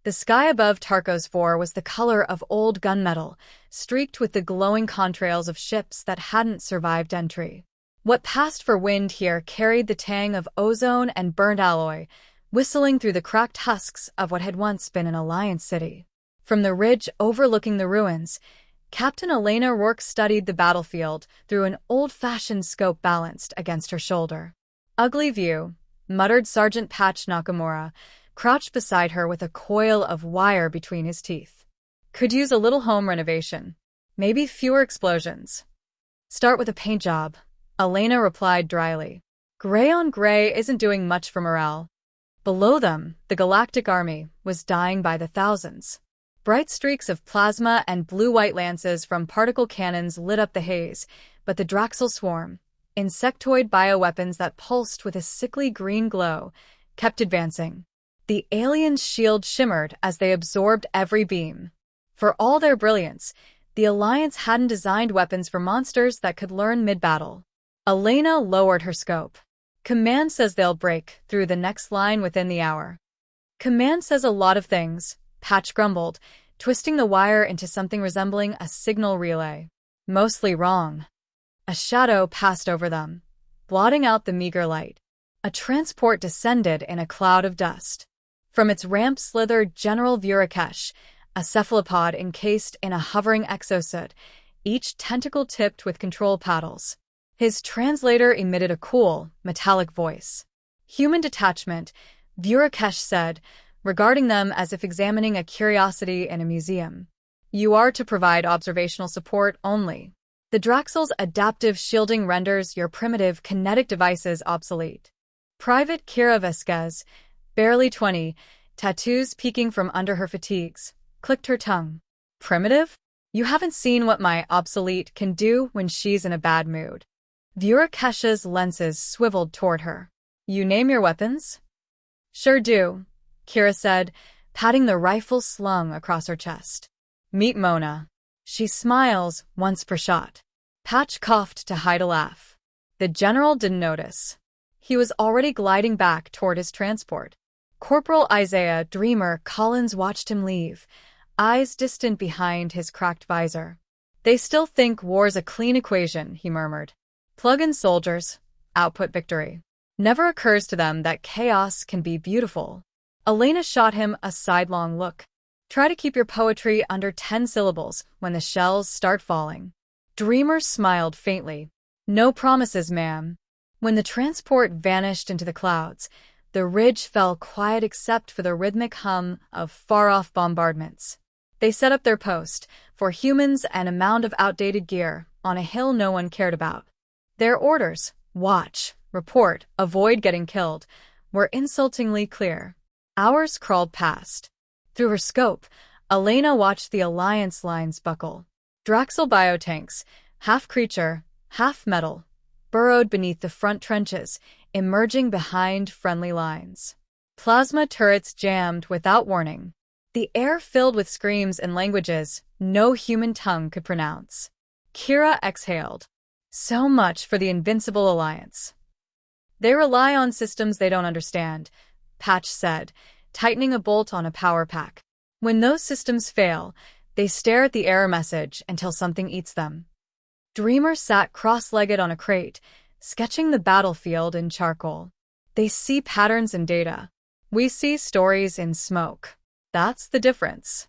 The sky above Tarkos 4 was the color of old gunmetal, streaked with the glowing contrails of ships that hadn't survived entry. What passed for wind here carried the tang of ozone and burnt alloy, whistling through the cracked husks of what had once been an Alliance city. From the ridge overlooking the ruins, Captain Elena Rourke studied the battlefield through an old-fashioned scope balanced against her shoulder. "Ugly view," muttered Sergeant Patch Nakamura, crouched beside her with a coil of wire between his teeth. "Could use a little home renovation. Maybe fewer explosions." "Start with a paint job," Elena replied dryly. "Gray on gray isn't doing much for morale." Below them, the Galactic Army was dying by the thousands. Bright streaks of plasma and blue-white lances from particle cannons lit up the haze, but the Draxel swarm, insectoid bioweapons that pulsed with a sickly green glow, kept advancing. The aliens' shields shimmered as they absorbed every beam. For all their brilliance, the Alliance hadn't designed weapons for monsters that could learn mid-battle. Elena lowered her scope. "Command says they'll break through the next line within the hour." "Command says a lot of things," Patch grumbled, twisting the wire into something resembling a signal relay. "Mostly wrong." A shadow passed over them, blotting out the meager light. A transport descended in a cloud of dust. From its ramp slithered General Vurakesh, a cephalopod encased in a hovering exosuit, each tentacle tipped with control paddles. His translator emitted a cool, metallic voice. "Human detachment," Vurakesh said, regarding them as if examining a curiosity in a museum. "You are to provide observational support only. The Draxel's adaptive shielding renders your primitive kinetic devices obsolete." Private Kira Vasquez, barely 20, tattoos peeking from under her fatigues, clicked her tongue. "Primitive? You haven't seen what my obsolete can do when she's in a bad mood." Vurakesh's lenses swiveled toward her. "You name your weapons?" "Sure do," Kira said, patting the rifle slung across her chest. "Meet Mona. She smiles once per shot." Patch coughed to hide a laugh. The general didn't notice. He was already gliding back toward his transport. Corporal Isaiah Dreamer Collins watched him leave, eyes distant behind his cracked visor. "They still think war's a clean equation," he murmured. "Plug in soldiers, output victory. Never occurs to them that chaos can be beautiful." Elena shot him a sidelong look. "Try to keep your poetry under 10 syllables when the shells start falling." Dreamer smiled faintly. "No promises, ma'am." When the transport vanished into the clouds, the ridge fell quiet except for the rhythmic hum of far-off bombardments. They set up their post, for humans and a mound of outdated gear, on a hill no one cared about. Their orders, watch, report, avoid getting killed, were insultingly clear. Hours crawled past. Through her scope, Elena watched the Alliance lines buckle. Draxel biotanks, half creature, half metal, burrowed beneath the front trenches, emerging behind friendly lines. Plasma turrets jammed without warning. The air filled with screams in languages no human tongue could pronounce. Kira exhaled. "So much for the invincible Alliance." "They rely on systems they don't understand," Patch said, tightening a bolt on a power pack. "When those systems fail, they stare at the error message until something eats them." Dreamer sat cross-legged on a crate, sketching the battlefield in charcoal. "They see patterns in data. We see stories in smoke. That's the difference."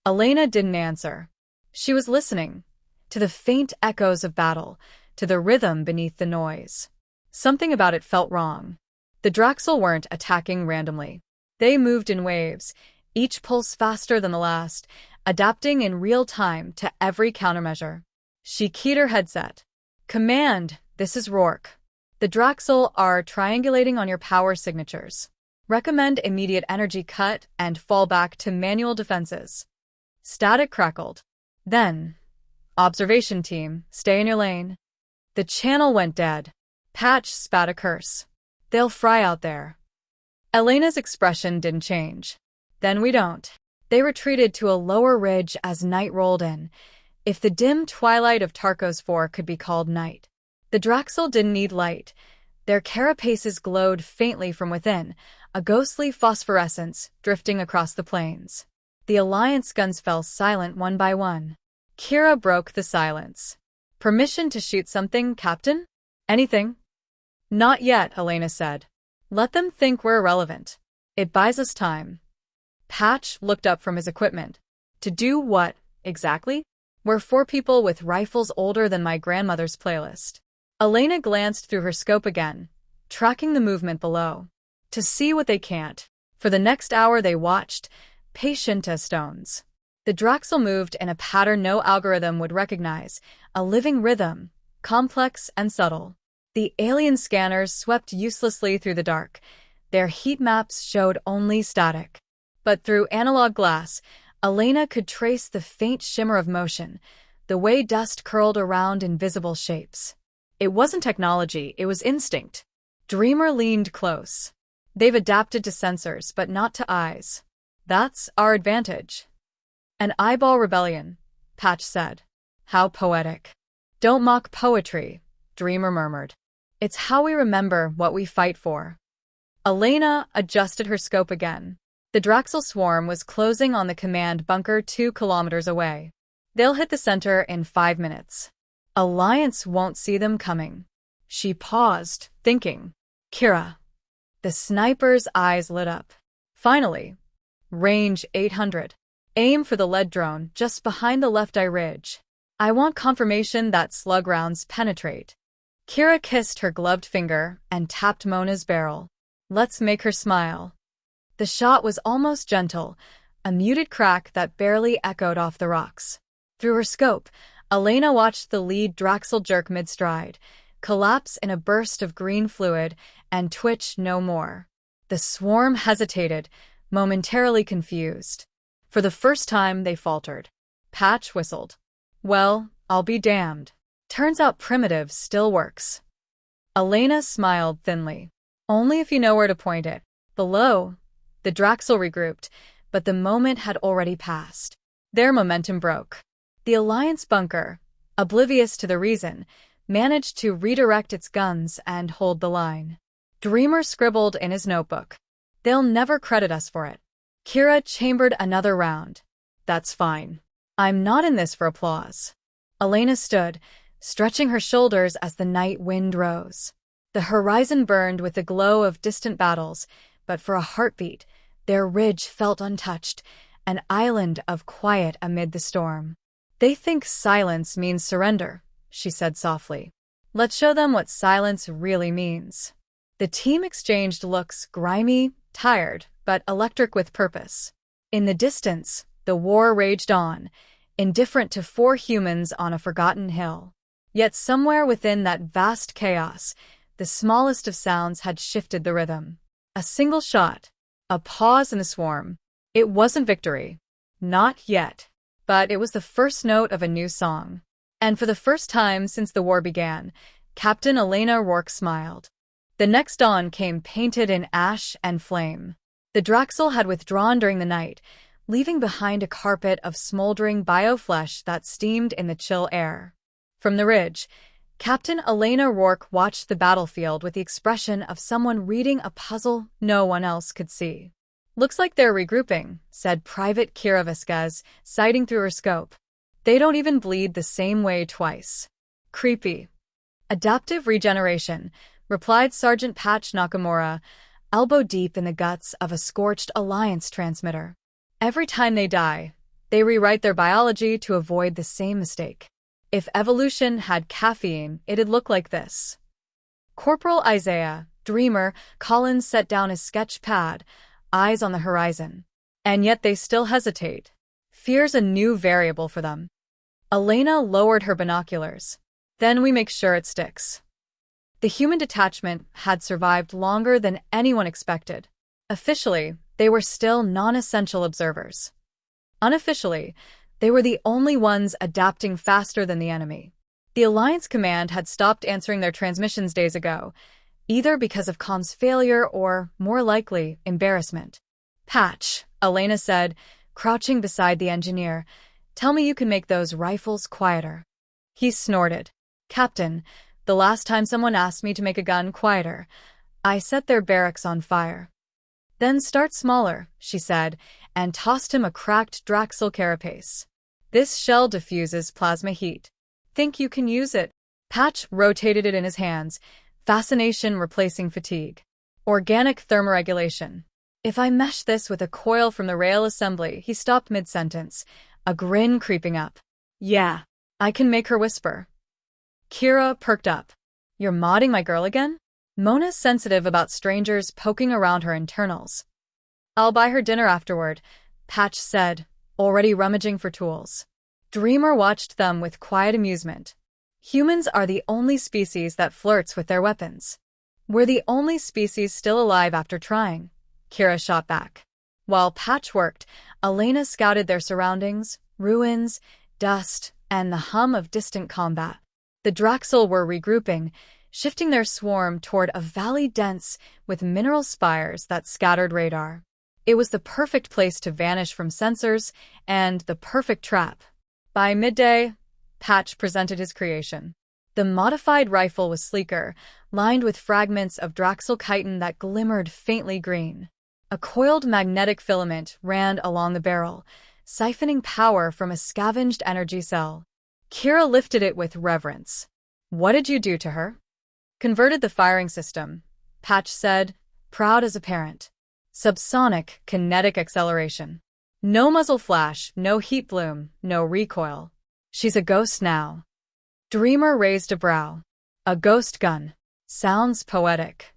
Elena didn't answer. She was listening, to the faint echoes of battle, to the rhythm beneath the noise. Something about it felt wrong. The Draxel weren't attacking randomly. They moved in waves, each pulse faster than the last, adapting in real time to every countermeasure. She keyed her headset. "Command, this is Rourke. The Draxel are triangulating on your power signatures. Recommend immediate energy cut and fall back to manual defenses." Static crackled. Then, "Observation team, stay in your lane." The channel went dead. Patch spat a curse. "They'll fry out there." Elena's expression didn't change. "Then we don't." They retreated to a lower ridge as night rolled in, if the dim twilight of Tarkos 4 could be called night. The Draxel didn't need light. Their carapaces glowed faintly from within, a ghostly phosphorescence drifting across the plains. The Alliance guns fell silent one by one. Kira broke the silence. "Permission to shoot something, Captain? Anything?" "Not yet," Elena said. "Let them think we're irrelevant. It buys us time." Patch looked up from his equipment. "To do what, exactly?" "We're 4 people with rifles older than my grandmother's playlist." Elena glanced through her scope again, tracking the movement below. To see what they can't. For the next hour they watched, patient as stones. The Draxel moved in a pattern no algorithm would recognize, a living rhythm, complex and subtle. The alien scanners swept uselessly through the dark. Their heat maps showed only static. But through analog glass, Elena could trace the faint shimmer of motion, the way dust curled around invisible shapes. It wasn't technology, it was instinct. Dreamer leaned close. "They've adapted to sensors, but not to eyes. That's our advantage." "An eyeball rebellion," Patch said. "How poetic." "Don't mock poetry," Dreamer murmured. "It's how we remember what we fight for." Elena adjusted her scope again. The Draxel swarm was closing on the command bunker 2 kilometers away. "They'll hit the center in 5 minutes. Alliance won't see them coming." She paused, thinking. "Kira." The sniper's eyes lit up. "Finally. Range 800. Aim for the lead drone just behind the left eye ridge. I want confirmation that slug rounds penetrate." Kira kissed her gloved finger and tapped Mona's barrel. "Let's make her smile." The shot was almost gentle, a muted crack that barely echoed off the rocks. Through her scope, Elena watched the lead Draxel jerk mid-stride, collapse in a burst of green fluid, and twitch no more. The swarm hesitated, momentarily confused. For the first time, they faltered. Patch whistled. "Well, I'll be damned. Turns out primitive still works." Elena smiled thinly. "Only if you know where to point it." Below, the Draxel regrouped, but the moment had already passed. Their momentum broke. The Alliance bunker, oblivious to the reason, managed to redirect its guns and hold the line. Dreamer scribbled in his notebook. "They'll never credit us for it." Kira chambered another round. "That's fine. I'm not in this for applause." Elena stood, stretching her shoulders as the night wind rose. The horizon burned with the glow of distant battles, but for a heartbeat, their ridge felt untouched, an island of quiet amid the storm. "They think silence means surrender," she said softly. "Let's show them what silence really means." The team exchanged looks, grimy, tired, but electric with purpose. In the distance, the war raged on, indifferent to 4 humans on a forgotten hill. Yet somewhere within that vast chaos, the smallest of sounds had shifted the rhythm. A single shot, a pause in the swarm. It wasn't victory. Not yet. But it was the first note of a new song. And for the first time since the war began, Captain Elena Rourke smiled. The next dawn came painted in ash and flame. The Draxel had withdrawn during the night, leaving behind a carpet of smoldering bioflesh that steamed in the chill air. From the ridge, Captain Elena Rourke watched the battlefield with the expression of someone reading a puzzle no one else could see. "Looks like they're regrouping," said Private Kira Vasquez, sighting through her scope. "They don't even bleed the same way twice." "Creepy." "Adaptive regeneration," replied Sergeant Patch Nakamura, elbow deep in the guts of a scorched Alliance transmitter. "Every time they die, they rewrite their biology to avoid the same mistake. If evolution had caffeine, it'd look like this." Corporal Isaiah, Dreamer, Collins set down his sketch pad, eyes on the horizon. And yet they still hesitate. Fear's a new variable for them. Elena lowered her binoculars. "Then we make sure it sticks." The human detachment had survived longer than anyone expected. Officially, they were still non-essential observers. Unofficially, they were the only ones adapting faster than the enemy. The Alliance command had stopped answering their transmissions days ago, either because of comms failure or, more likely, embarrassment. "Patch," Elena said, crouching beside the engineer, "tell me you can make those rifles quieter." He snorted. "Captain, the last time someone asked me to make a gun quieter, I set their barracks on fire." Then start smaller, she said, and tossed him a cracked Draxel carapace. This shell diffuses plasma heat. Think you can use it? Patch rotated it in his hands, fascination replacing fatigue. Organic thermoregulation. If I mesh this with a coil from the rail assembly, he stopped mid-sentence, a grin creeping up. Yeah, I can make her whisper. Kira perked up. You're modding my girl again? Mona's sensitive about strangers poking around her internals. I'll buy her dinner afterward, Patch said, already rummaging for tools. Dreamer watched them with quiet amusement. Humans are the only species that flirts with their weapons. We're the only species still alive after trying, Kira shot back. While Patch worked, Elena scouted their surroundings, ruins, dust, and the hum of distant combat. The Draxel were regrouping, shifting their swarm toward a valley dense with mineral spires that scattered radar. It was the perfect place to vanish from sensors and the perfect trap. By midday, Patch presented his creation. The modified rifle was sleeker, lined with fragments of Draxel chitin that glimmered faintly green. A coiled magnetic filament ran along the barrel, siphoning power from a scavenged energy cell. Kira lifted it with reverence. What did you do to her? Converted the firing system, Patch said, proud as a parent. Subsonic kinetic acceleration. No muzzle flash, no heat bloom, no recoil. She's a ghost now. Dreamer raised a brow. A ghost gun. Sounds poetic.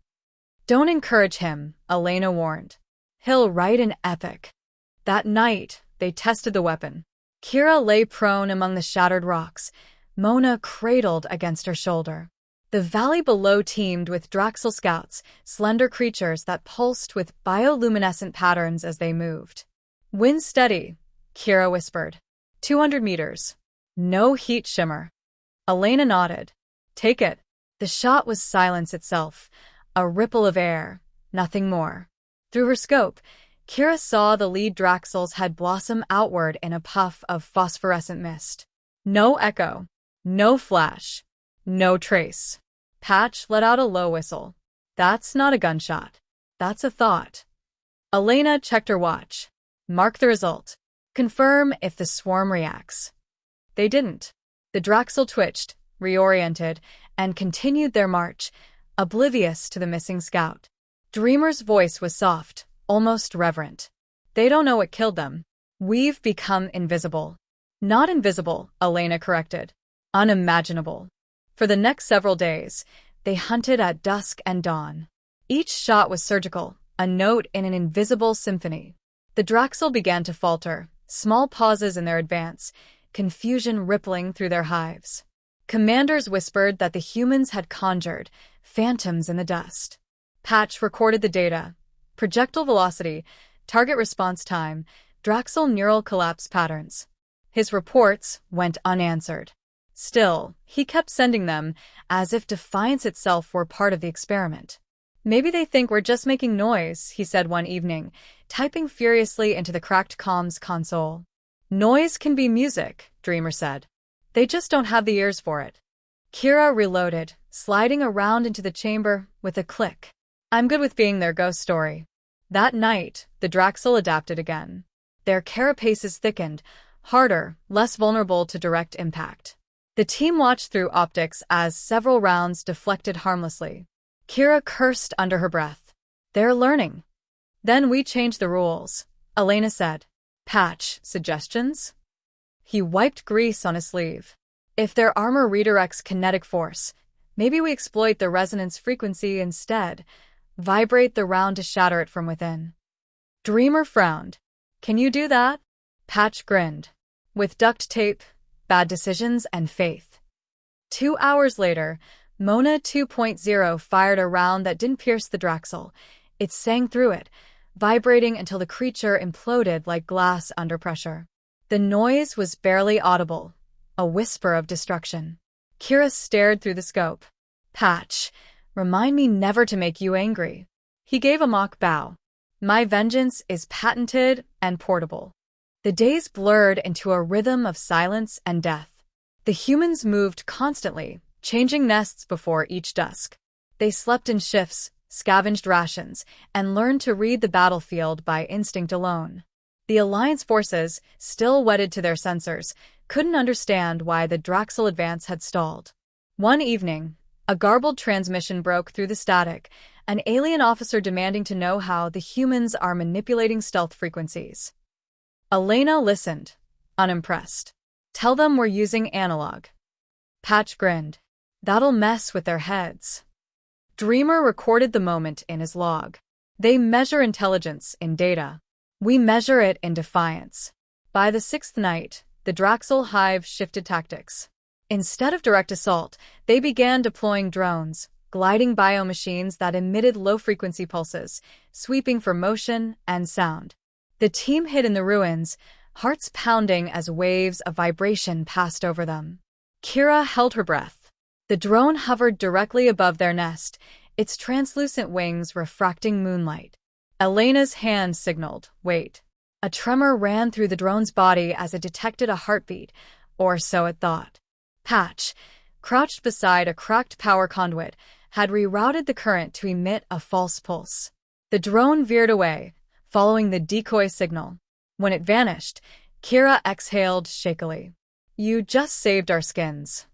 Don't encourage him, Elena warned. He'll write an epic. That night, they tested the weapon. Kira lay prone among the shattered rocks, Mona cradled against her shoulder. The valley below teemed with Draxel scouts, slender creatures that pulsed with bioluminescent patterns as they moved. Wind steady, Kira whispered. 200 meters. No heat shimmer. Elena nodded. Take it. The shot was silence itself, a ripple of air, nothing more. Through her scope, Kira saw the lead Draxels had blossomed outward in a puff of phosphorescent mist. No echo. No flash. No trace. Patch let out a low whistle. That's not a gunshot. That's a thought. Elena checked her watch. Mark the result. Confirm if the swarm reacts. They didn't. The Draxel twitched, reoriented, and continued their march, oblivious to the missing scout. Dreamer's voice was soft, almost reverent. They don't know what killed them. We've become invisible. Not invisible, Elena corrected. Unimaginable. For the next several days, they hunted at dusk and dawn. Each shot was surgical, a note in an invisible symphony. The Draxel began to falter, small pauses in their advance, confusion rippling through their hives. Commanders whispered that the humans had conjured phantoms in the dust. Patch recorded the data: projectile velocity, target response time, Draxel neural collapse patterns. His reports went unanswered. Still, he kept sending them, as if defiance itself were part of the experiment. Maybe they think we're just making noise, he said one evening, typing furiously into the cracked comms console. Noise can be music, Dreamer said. They just don't have the ears for it. Kira reloaded, sliding around into the chamber with a click. I'm good with being their ghost story. That night, the Draxel adapted again. Their carapaces thickened, harder, less vulnerable to direct impact. The team watched through optics as several rounds deflected harmlessly. Kira cursed under her breath. They're learning. Then we changed the rules, Elena said. Patch, suggestions? He wiped grease on his sleeve. If their armor redirects kinetic force, maybe we exploit the resonance frequency instead. Vibrate the round to shatter it from within. Dreamer frowned. Can you do that? Patch grinned. With duct tape, bad decisions, and faith. 2 hours later, Mona 2.0 fired a round that didn't pierce the Draxel. It sang through it, vibrating until the creature imploded like glass under pressure. The noise was barely audible, a whisper of destruction. Kira stared through the scope. Patch, remind me never to make you angry. He gave a mock bow. My vengeance is patented and portable. The days blurred into a rhythm of silence and death. The humans moved constantly, changing nests before each dusk. They slept in shifts, scavenged rations, and learned to read the battlefield by instinct alone. The Alliance forces, still wedded to their sensors, couldn't understand why the Draxel advance had stalled. One evening, a garbled transmission broke through the static, an alien officer demanding to know how the humans are manipulating stealth frequencies. Elena listened, unimpressed. "Tell them we're using analog." Patch grinned. "That'll mess with their heads." Dreamer recorded the moment in his log. "They measure intelligence in data. We measure it in defiance." By the sixth night, the Draxel hive shifted tactics. Instead of direct assault, they began deploying drones, gliding biomachines that emitted low-frequency pulses, sweeping for motion and sound. The team hid in the ruins, hearts pounding as waves of vibration passed over them. Kira held her breath. The drone hovered directly above their nest, its translucent wings refracting moonlight. Elena's hand signaled, "Wait." A tremor ran through the drone's body as it detected a heartbeat, or so it thought. Patch, crouched beside a cracked power conduit, had rerouted the current to emit a false pulse. The drone veered away, following the decoy signal. When it vanished, Kira exhaled shakily. "You just saved our skins."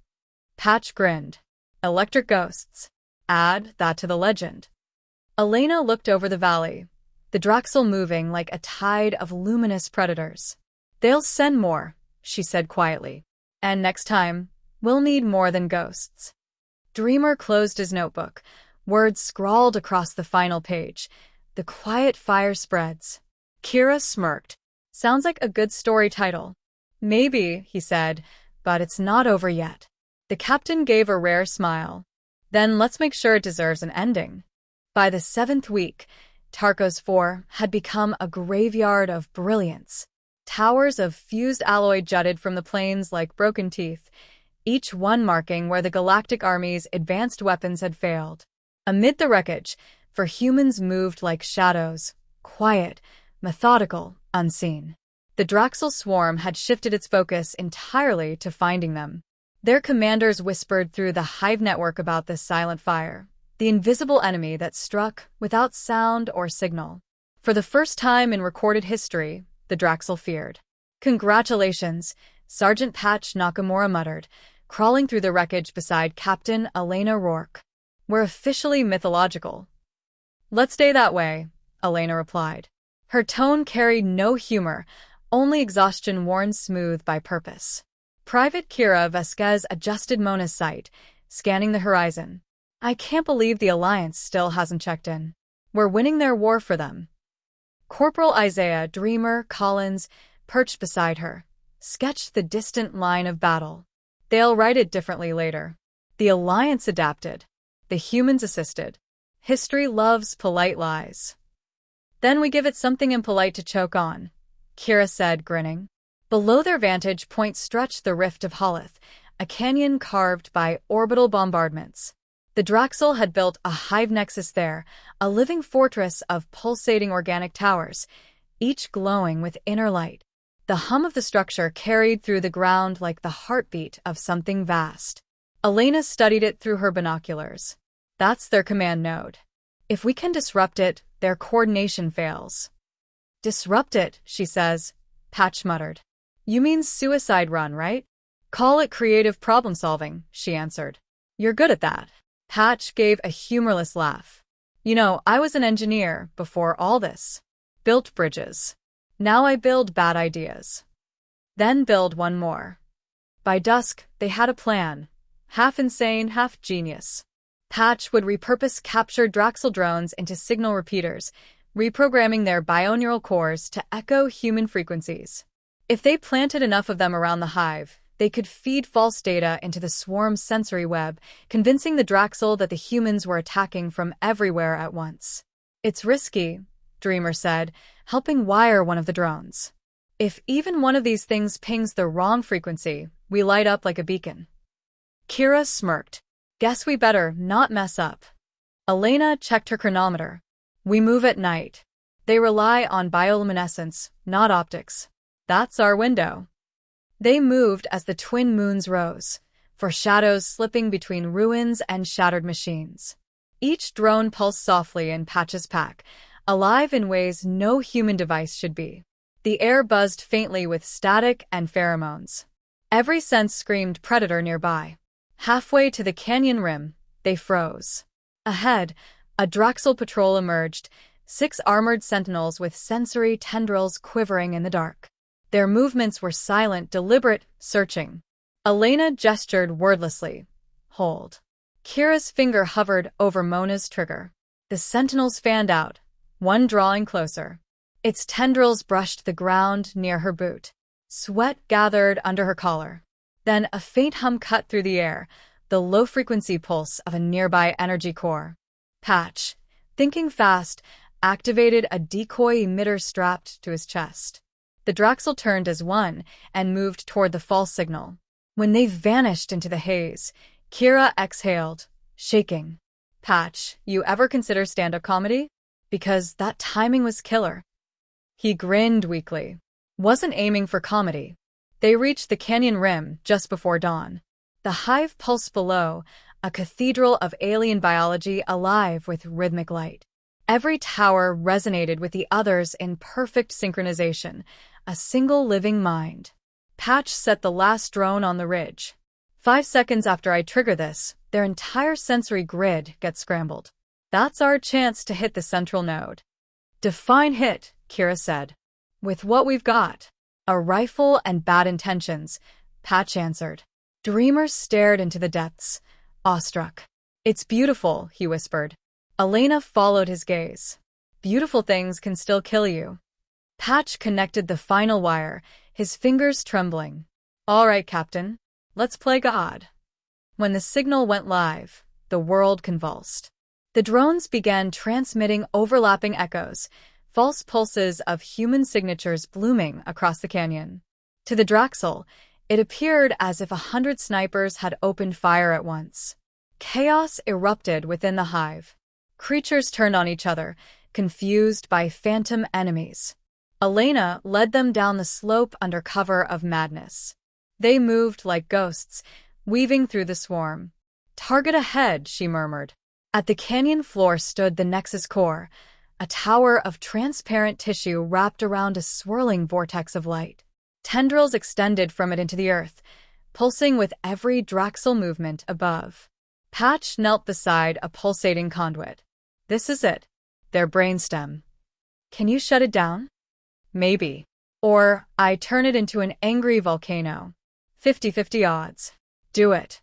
Patch grinned. "Electric ghosts. Add that to the legend." Elena looked over the valley, the Draxel moving like a tide of luminous predators. "They'll send more," she said quietly. "And next time, we'll need more than ghosts." Dreamer closed his notebook, words scrawled across the final page. "The quiet fire spreads." Kira smirked. "Sounds like a good story title." "Maybe," he said, "but it's not over yet." The captain gave a rare smile. "Then let's make sure it deserves an ending." By the 7th week, Tarkos 4 had become a graveyard of brilliance. Towers of fused alloy jutted from the plains like broken teeth, each one marking where the Galactic Army's advanced weapons had failed. Amid the wreckage, for humans moved like shadows, quiet, methodical, unseen. The Draxel swarm had shifted its focus entirely to finding them. Their commanders whispered through the hive network about this silent fire, the invisible enemy that struck without sound or signal. For the first time in recorded history, the Draxel feared. "Congratulations," Sergeant Patch Nakamura muttered, crawling through the wreckage beside Captain Elena Rourke. "We're officially mythological." "Let's stay that way," Elena replied. Her tone carried no humor, only exhaustion worn smooth by purpose. Private Kira Vasquez adjusted Mona's sight, scanning the horizon. "I can't believe the Alliance still hasn't checked in. We're winning their war for them." Corporal Isaiah Dreamer Collins, perched beside her, sketched the distant line of battle. "They'll write it differently later." The Alliance adapted. The humans assisted. History loves polite lies. "Then we give it something impolite to choke on," Kira said, grinning. Below their vantage point stretched the Rift of Holith, a canyon carved by orbital bombardments. The Draxel had built a hive nexus there, a living fortress of pulsating organic towers, each glowing with inner light. The hum of the structure carried through the ground like the heartbeat of something vast. Elena studied it through her binoculars. "That's their command node. If we can disrupt it, their coordination fails." "Disrupt it," she says, Patch muttered. "You mean suicide run, right?" "Call it creative problem-solving," she answered. "You're good at that." Patch gave a humorless laugh. "You know, I was an engineer before all this. Built bridges. Now I build bad ideas. Then build one more." By dusk, they had a plan. Half insane, half genius. Patch would repurpose captured Draxel drones into signal repeaters, reprogramming their bioneural cores to echo human frequencies. If they planted enough of them around the hive, they could feed false data into the swarm's sensory web, convincing the Draxel that the humans were attacking from everywhere at once. "It's risky," Dreamer said, helping wire one of the drones. "If even one of these things pings the wrong frequency, we light up like a beacon." Kira smirked. "Guess we better not mess up." Elena checked her chronometer. "We move at night. They rely on bioluminescence, not optics. That's our window." They moved as the twin moons rose, for shadows slipping between ruins and shattered machines. Each drone pulsed softly in Patch's pack, alive in ways no human device should be. The air buzzed faintly with static and pheromones. Every sense screamed predator nearby. Halfway to the canyon rim, they froze. Ahead, a Draxel patrol emerged, 6 armored sentinels with sensory tendrils quivering in the dark. Their movements were silent, deliberate, searching. Elena gestured wordlessly. Hold. Kira's finger hovered over Mona's trigger. The sentinels fanned out, one drawing closer. Its tendrils brushed the ground near her boot. Sweat gathered under her collar. Then a faint hum cut through the air, the low-frequency pulse of a nearby energy core. Patch, thinking fast, activated a decoy emitter strapped to his chest. The Draxel turned as one and moved toward the false signal. When they vanished into the haze, Kira exhaled, shaking. Patch, you ever consider stand-up comedy? Because that timing was killer. He grinned weakly. Wasn't aiming for comedy. They reached the canyon rim just before dawn. The hive pulsed below, a cathedral of alien biology alive with rhythmic light. Every tower resonated with the others in perfect synchronization, a single living mind. Patch set the last drone on the ridge. 5 seconds after I trigger this, their entire sensory grid gets scrambled. That's our chance to hit the central node. Define hit, Kira said. With what we've got. A rifle and bad intentions, Patch answered. Dreamer stared into the depths, awestruck. It's beautiful, he whispered. Elena followed his gaze. Beautiful things can still kill you. Patch connected the final wire, his fingers trembling. All right, Captain. Let's play God. When the signal went live, the world convulsed. The drones began transmitting overlapping echoes, false pulses of human signatures blooming across the canyon. To the Draxel, it appeared as if 100 snipers had opened fire at once. Chaos erupted within the hive. Creatures turned on each other, confused by phantom enemies. Elena led them down the slope under cover of madness. They moved like ghosts, weaving through the swarm. Target ahead, she murmured. At the canyon floor stood the Nexus core, a tower of transparent tissue wrapped around a swirling vortex of light. Tendrils extended from it into the earth, pulsing with every Draxel movement above. Patch knelt beside a pulsating conduit. This is it, their brainstem. Can you shut it down? Maybe. Or I turn it into an angry volcano. 50-50 odds. Do it.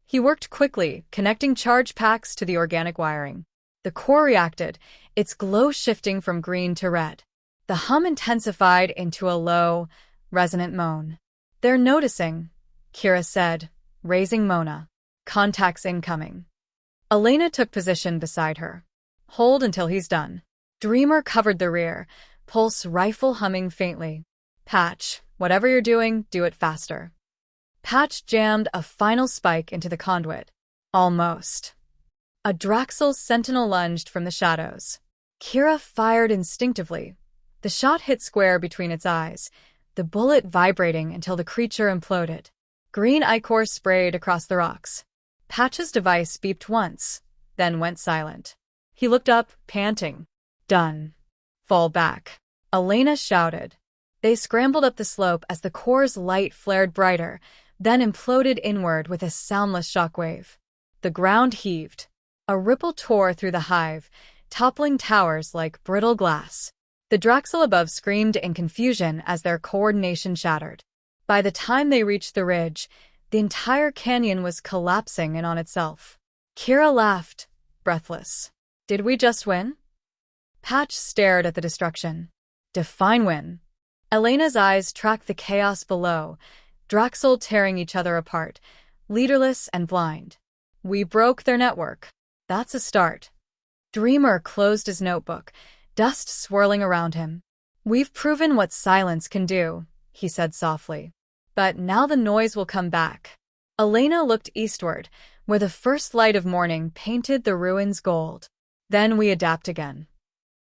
He worked quickly, connecting charge packs to the organic wiring. The core reacted, its glow shifting from green to red. The hum intensified into a low, resonant moan. They're noticing, Kira said, raising Mona. Contacts incoming. Elena took position beside her. Hold until he's done. Dreamer covered the rear, pulse rifle humming faintly. Patch, whatever you're doing, do it faster. Patch jammed a final spike into the conduit. Almost. A Draxel sentinel lunged from the shadows. Kira fired instinctively. The shot hit square between its eyes, the bullet vibrating until the creature imploded. Green ichor sprayed across the rocks. Patch's device beeped once, then went silent. He looked up, panting. Done. Fall back. Elena shouted. They scrambled up the slope as the core's light flared brighter, then imploded inward with a soundless shockwave. The ground heaved. A ripple tore through the hive, toppling towers like brittle glass. The Draxel above screamed in confusion as their coordination shattered. By the time they reached the ridge, the entire canyon was collapsing in on itself. Kira laughed, breathless. Did we just win? Patch stared at the destruction. Define win. Elena's eyes tracked the chaos below, Draxel tearing each other apart, leaderless and blind. We broke their network. That's a start. Dreamer closed his notebook, dust swirling around him. We've proven what silence can do, he said softly. But now the noise will come back. Elena looked eastward, where the first light of morning painted the ruins gold. Then we adapt again.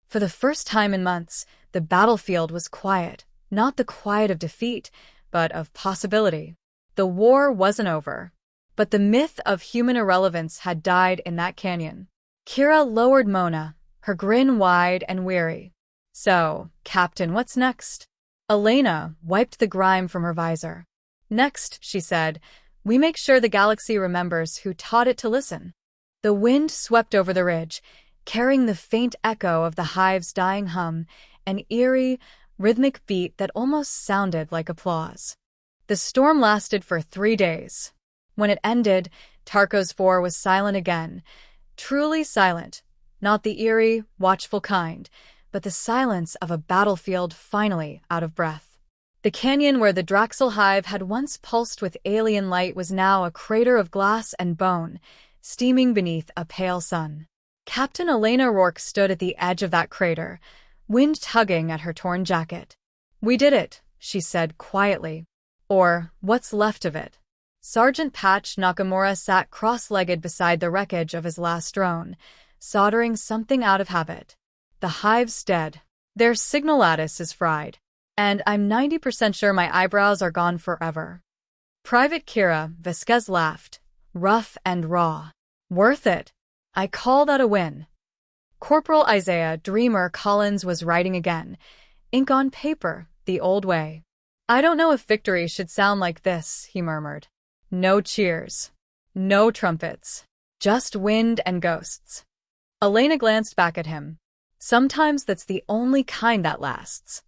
For the first time in months, the battlefield was quiet, not the quiet of defeat, but of possibility. The war wasn't over. But the myth of human irrelevance had died in that canyon. Kira lowered Mona, her grin wide and weary. So, Captain, what's next? Elena wiped the grime from her visor. Next, she said, we make sure the galaxy remembers who taught it to listen. The wind swept over the ridge, carrying the faint echo of the hive's dying hum, an eerie, rhythmic beat that almost sounded like applause. The storm lasted for 3 days. When it ended, Tarkos 4 was silent again. Truly silent, not the eerie, watchful kind, but the silence of a battlefield finally out of breath. The canyon where the Draxel hive had once pulsed with alien light was now a crater of glass and bone, steaming beneath a pale sun. Captain Elena Rourke stood at the edge of that crater, wind tugging at her torn jacket. We did it, she said quietly. Or, what's left of it. Sergeant Patch Nakamura sat cross-legged beside the wreckage of his last drone, soldering something out of habit. The hive's dead. Their signal lattice is fried. And I'm 90% sure my eyebrows are gone forever. Private Kira Vasquez laughed, rough and raw. Worth it. I call that a win. Corporal Isaiah Dreamer Collins was writing again, ink on paper, the old way. I don't know if victory should sound like this, he murmured. No cheers. No trumpets. Just wind and ghosts. Elena glanced back at him. Sometimes that's the only kind that lasts.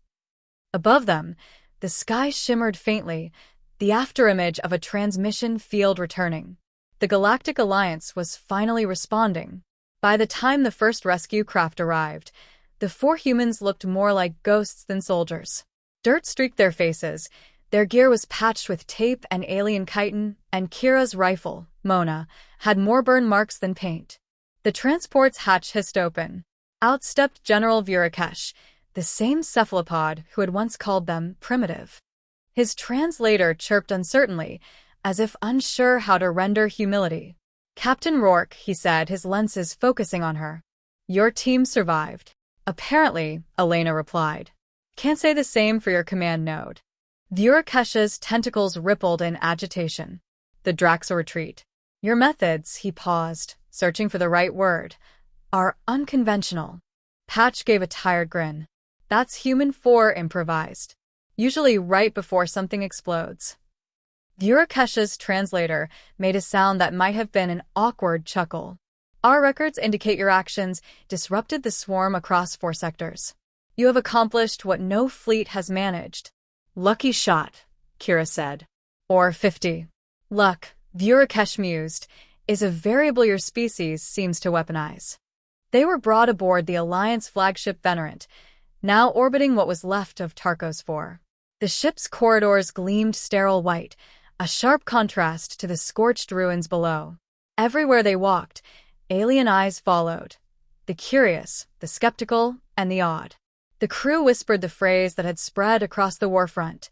Above them, the sky shimmered faintly, the afterimage of a transmission field returning. The Galactic Alliance was finally responding. By the time the first rescue craft arrived, the 4 humans looked more like ghosts than soldiers. Dirt streaked their faces, their gear was patched with tape and alien chitin, and Kira's rifle, Mona, had more burn marks than paint. The transport's hatch hissed open. Out stepped General Virakesh, the same cephalopod who had once called them primitive. His translator chirped uncertainly, as if unsure how to render humility. Captain Rourke, he said, his lenses focusing on her. Your team survived. Apparently, Elena replied. Can't say the same for your command node. Virakesh's tentacles rippled in agitation. The Draxel retreat. Your methods, he paused, searching for the right word, are unconventional. Patch gave a tired grin. That's Human 4 improvised. Usually right before something explodes. Virakesh's translator made a sound that might have been an awkward chuckle. Our records indicate your actions disrupted the swarm across 4 sectors. You have accomplished what no fleet has managed. Lucky shot, Kira said. Or 50. Luck, Virakesh mused, is a variable your species seems to weaponize. They were brought aboard the Alliance flagship Venerant, now orbiting what was left of Tarkos 4. The ship's corridors gleamed sterile white, a sharp contrast to the scorched ruins below. Everywhere they walked, alien eyes followed. The curious, the skeptical, and the awed. The crew whispered the phrase that had spread across the warfront.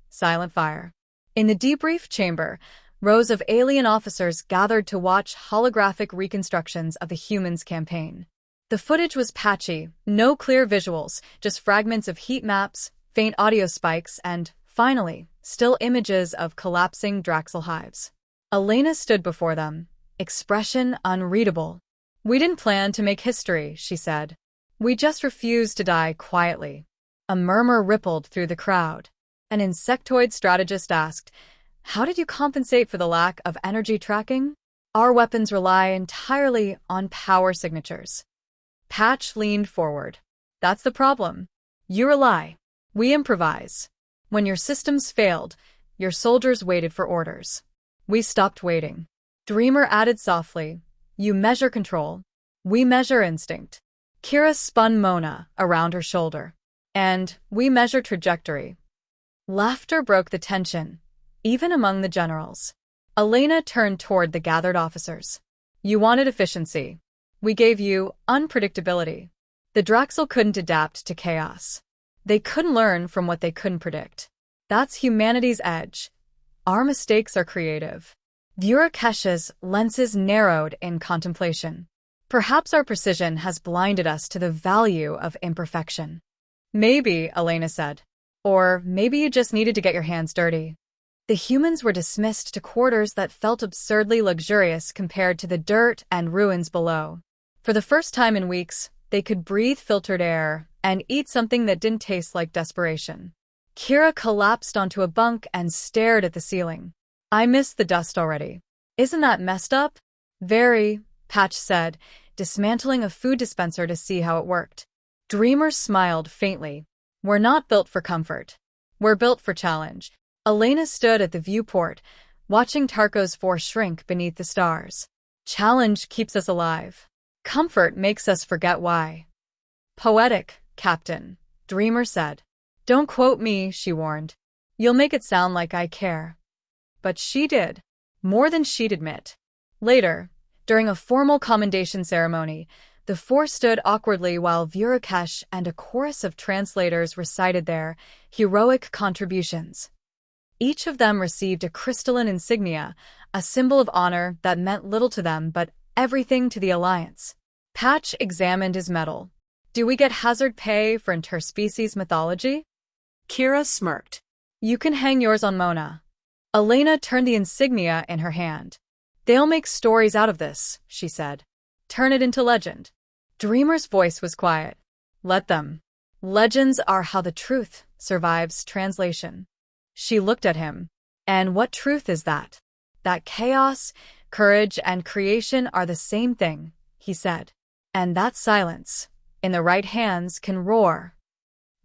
Silent fire. In the debrief chamber, rows of alien officers gathered to watch holographic reconstructions of the humans' campaign. The footage was patchy, no clear visuals, just fragments of heat maps, faint audio spikes, and, finally, still images of collapsing Draxel hives. Elena stood before them, expression unreadable. We didn't plan to make history, she said. We just refused to die quietly. A murmur rippled through the crowd. An insectoid strategist asked, how did you compensate for the lack of energy tracking? Our weapons rely entirely on power signatures. Patch leaned forward. That's the problem. You rely. We improvise. When your systems failed, your soldiers waited for orders. We stopped waiting. Dreamer added softly, you measure control. We measure instinct. Kira spun Mona around her shoulder. And we measure trajectory. Laughter broke the tension, even among the generals. Elena turned toward the gathered officers. You wanted efficiency. We gave you unpredictability. The Draxel couldn't adapt to chaos. They couldn't learn from what they couldn't predict. That's humanity's edge. Our mistakes are creative. Virakesh's lenses narrowed in contemplation. Perhaps our precision has blinded us to the value of imperfection. Maybe, Elena said. Or maybe you just needed to get your hands dirty. The humans were dismissed to quarters that felt absurdly luxurious compared to the dirt and ruins below. For the first time in weeks, they could breathe filtered air and eat something that didn't taste like desperation. Kira collapsed onto a bunk and stared at the ceiling. I miss the dust already. Isn't that messed up? Very, Patch said, dismantling a food dispenser to see how it worked. Dreamer smiled faintly. We're not built for comfort. We're built for challenge. Elena stood at the viewport, watching Tarko's force shrink beneath the stars. Challenge keeps us alive. Comfort makes us forget why. Poetic, Captain, Dreamer said. Don't quote me, she warned. You'll make it sound like I care. But she did. More than she'd admit. Later, during a formal commendation ceremony, the four stood awkwardly while Virakesh and a chorus of translators recited their heroic contributions. Each of them received a crystalline insignia, a symbol of honor that meant little to them but everything to the Alliance. Patch examined his medal. Do we get hazard pay for interspecies mythology? Kira smirked. You can hang yours on Mona. Elena turned the insignia in her hand. They'll make stories out of this, she said. Turn it into legend. Dreamer's voice was quiet. Let them. Legends are how the truth survives translation. She looked at him. And what truth is that? That chaos, courage, and creation are the same thing, he said. And that silence, in the right hands, can roar.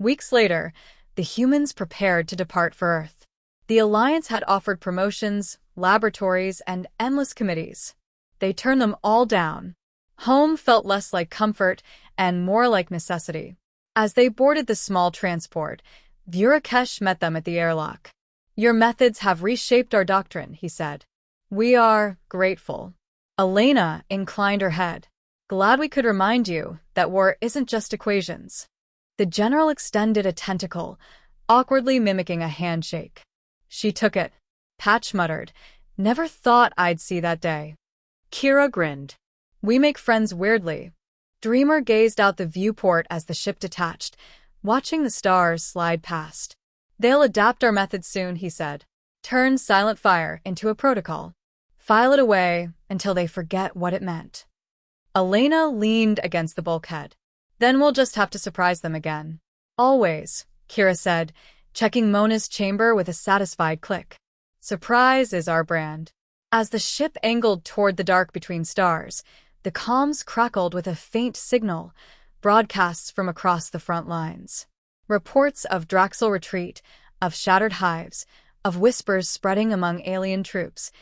Weeks later, the humans prepared to depart for Earth. The Alliance had offered promotions, laboratories, and endless committees. They turned them all down. Home felt less like comfort and more like necessity. As they boarded the small transport, Virakesh met them at the airlock. Your methods have reshaped our doctrine, he said. We are grateful. Elena inclined her head. Glad we could remind you that war isn't just equations. The general extended a tentacle, awkwardly mimicking a handshake. She took it. Patch muttered, Never thought I'd see that day. Kira grinned. We make friends weirdly. Dreamer gazed out the viewport as the ship detached, watching the stars slide past. They'll adapt our methods soon, he said. Turn silent fire into a protocol. File it away until they forget what it meant. Elena leaned against the bulkhead. Then we'll just have to surprise them again. Always, Kira said, checking Mona's chamber with a satisfied click. Surprise is our brand. As the ship angled toward the dark between stars, the comms crackled with a faint signal, broadcasts from across the front lines. Reports of Draxel retreat, of shattered hives, of whispers spreading among alien troops.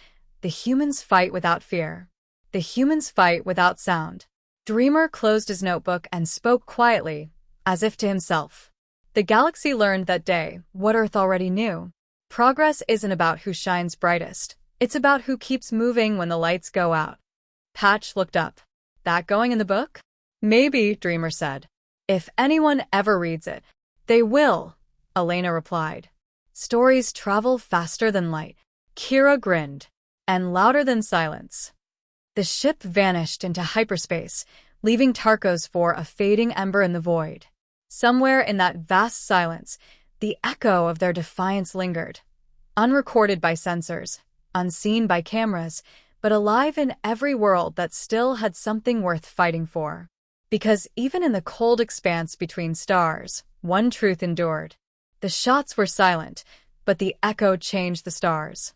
The humans fight without fear. The humans fight without sound. Dreamer closed his notebook and spoke quietly, as if to himself. The galaxy learned that day what Earth already knew. Progress isn't about who shines brightest. It's about who keeps moving when the lights go out. Patch looked up. That going in the book? Maybe, Dreamer said. If anyone ever reads it, they will, Elena replied. Stories travel faster than light. Kira grinned. And louder than silence. The ship vanished into hyperspace, leaving Tarkos for a fading ember in the void. Somewhere in that vast silence, the echo of their defiance lingered. Unrecorded by sensors, unseen by cameras, but alive in every world that still had something worth fighting for. Because even in the cold expanse between stars, one truth endured. The shots were silent, but the echo changed the stars.